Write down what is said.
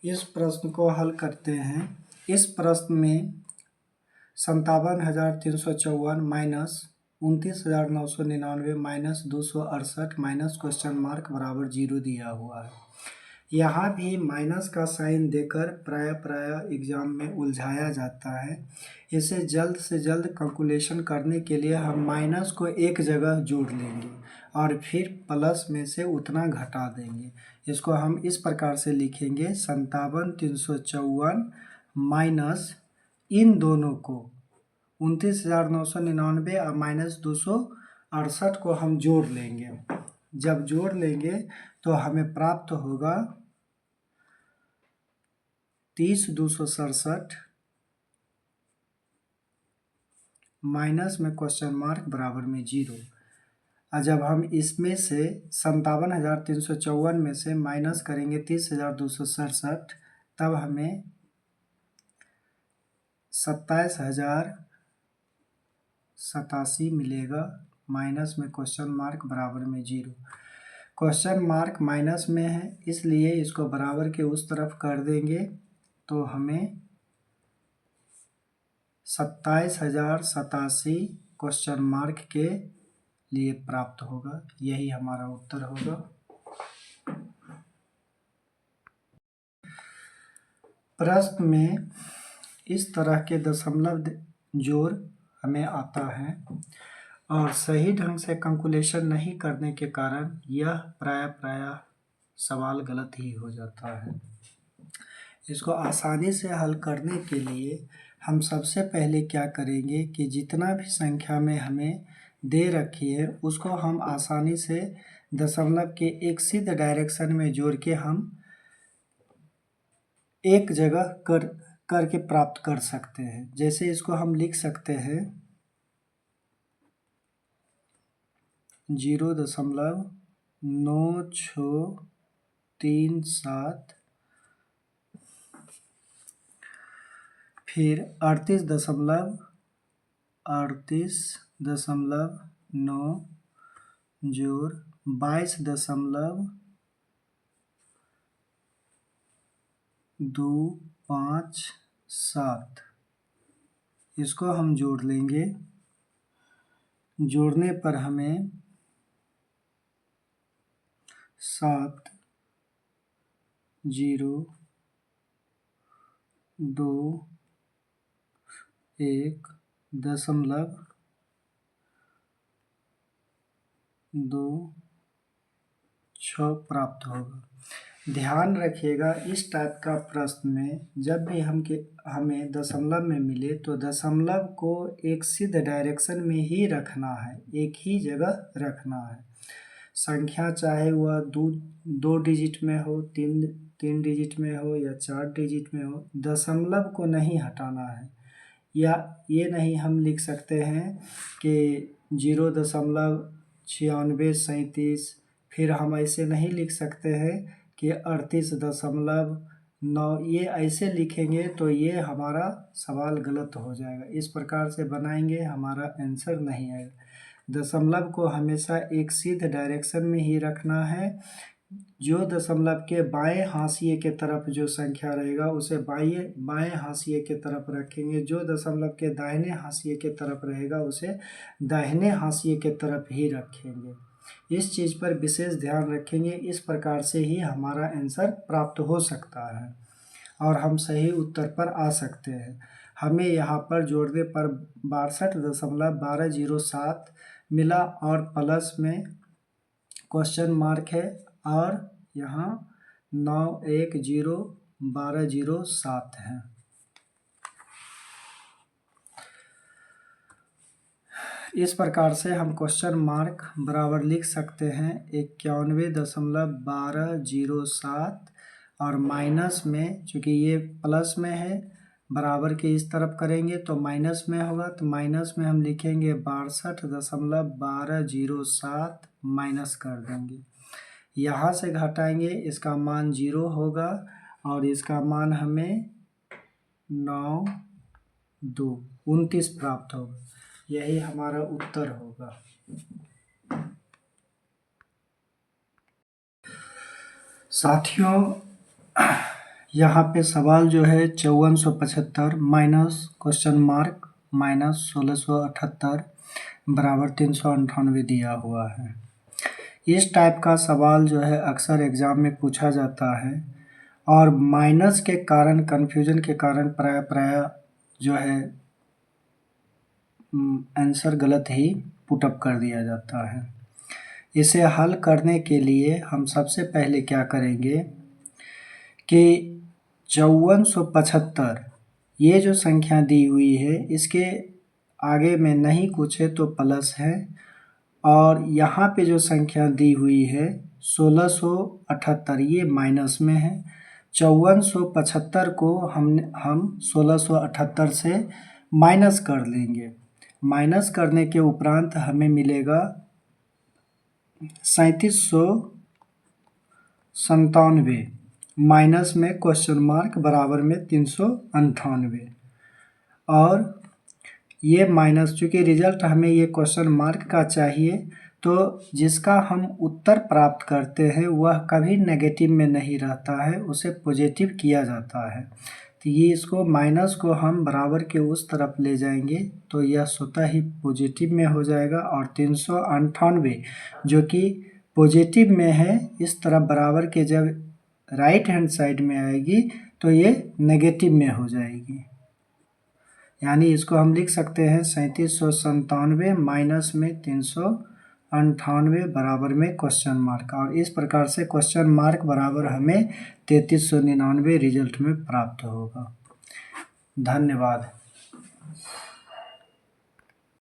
इस प्रश्न को हल करते हैं। इस प्रश्न में 57,354 minus 29,999 minus 268 minus question mark बराबर 0 दिया हुआ है। यहाँ भी माइनस का साइन देकर प्राय एग्जाम में उलझाया जाता है। इसे जल्द से जल्द कैलकुलेशन करने के लिए हम माइनस को एक जगह जोड़ लेंगे और फिर प्लस में से उतना घटा देंगे। इसको हम इस प्रकार से लिखेंगे 57,354 माइनस इन दोनों को 29,999 और माइनस 268 को हम जोड़ लेंगे। जब जोड़ लेंगे तो हमें प्राप्त होगा 30,267 माइनस में क्वेश्चन मार्क बराबर में 0। जब हम इसमें से 57,354 में से माइनस करेंगे 30,267 तब हमें 27,087 मिलेगा माइनस में क्वेश्चन मार्क बराबर में 0। क्वेश्चन मार्क माइनस में है इसलिए इसको बराबर के उस तरफ कर देंगे तो हमें 27,087 क्वेश्चन मार्क के लिए प्राप्त होगा। यही हमारा उत्तर होगा। प्रश्न में इस तरह के दशमलव जोड़ हमें आता है और सही ढंग से कैलकुलेशन नहीं करने के कारण यह प्राय सवाल गलत ही हो जाता है। इसको आसानी से हल करने के लिए हम सबसे पहले क्या करेंगे कि जितना भी संख्या में हमें दे रखी है उसको हम आसानी से दशमलव के एक सीध डायरेक्शन में जोड़ के हम एक जगह करके प्राप्त कर सकते हैं। जैसे इसको हम लिख सकते हैं 0.9637 फिर 38.9 जोड़ 22.257 इसको हम जोड़ लेंगे। जोड़ने पर हमें 7,021.26 प्राप्त होगा। ध्यान रखिएगा इस टाइप का प्रश्न में जब भी हमें दशमलव में मिले तो दशमलव को एक सीध डायरेक्शन में ही रखना है, एक ही जगह रखना है। संख्या चाहे वह दो डिजिट में हो, तीन डिजिट में हो या 4 डिजिट में हो, दशमलव को नहीं हटाना है। या ये नहीं हम लिख सकते हैं कि 0.9637 फिर हम ऐसे नहीं लिख सकते हैं कि 38.9 ये ऐसे लिखेंगे तो ये हमारा सवाल गलत हो जाएगा। इस प्रकार से बनाएंगे हमारा आंसर नहीं आएगा। दशमलव को हमेशा एक सीध डायरेक्शन में ही रखना है। जो दशमलव के बाएं हाशिए के तरफ जो संख्या रहेगा उसे बाएं हाशिए के तरफ रखेंगे। जो दशमलव के दाहिने हाशिए के तरफ रहेगा उसे दाहिने हाशिए के तरफ ही रखेंगे। इस चीज़ पर विशेष ध्यान रखेंगे। इस प्रकार से ही हमारा आंसर प्राप्त हो सकता है और हम सही उत्तर पर आ सकते हैं। हमें यहाँ पर जोड़ने पर 62.1207 मिला और प्लस में क्वेश्चन मार्क है और यहाँ 9101207 है। इस प्रकार से हम क्वेश्चन मार्क बराबर लिख सकते हैं 91.1207 और माइनस में चूँकि ये प्लस में है बराबर के इस तरफ करेंगे तो माइनस में होगा, तो माइनस में हम लिखेंगे 62.1207 माइनस कर देंगे। यहाँ से घटाएंगे इसका मान 0 होगा और इसका मान हमें 929 प्राप्त होगा। यही हमारा उत्तर होगा। साथियों यहाँ पे सवाल जो है 5475 माइनस क्वेश्चन मार्क माइनस 1678 बराबर 398 दिया हुआ है। इस टाइप का सवाल जो है अक्सर एग्ज़ाम में पूछा जाता है और माइनस के कारण कन्फ्यूजन के कारण प्राय जो है आंसर गलत ही पुटअप कर दिया जाता है। इसे हल करने के लिए हम सबसे पहले क्या करेंगे कि 5475 ये जो संख्या दी हुई है इसके आगे में नहीं कुछ है तो प्लस है, और यहाँ पे जो संख्या दी हुई है 1678 ये माइनस में है। 5475 को हम 1678 से माइनस कर लेंगे। माइनस करने के उपरांत हमें मिलेगा 3797 माइनस में क्वेश्चन मार्क बराबर में 398, और ये माइनस, चूँकि रिजल्ट हमें ये क्वेश्चन मार्क का चाहिए तो जिसका हम उत्तर प्राप्त करते हैं वह कभी नेगेटिव में नहीं रहता है, उसे पॉजिटिव किया जाता है। तो ये इसको माइनस को हम बराबर के उस तरफ ले जाएंगे तो यह स्वतः ही पॉजिटिव में हो जाएगा, और 398 जो कि पॉजिटिव में है इस तरफ बराबर के जब राइट हैंड साइड में आएगी तो ये नेगेटिव में हो जाएगी। यानी इसको हम लिख सकते हैं 3797 माइनस में 398 बराबर में क्वेश्चन मार्क, और इस प्रकार से क्वेश्चन मार्क बराबर हमें 3399 रिजल्ट में प्राप्त होगा। धन्यवाद।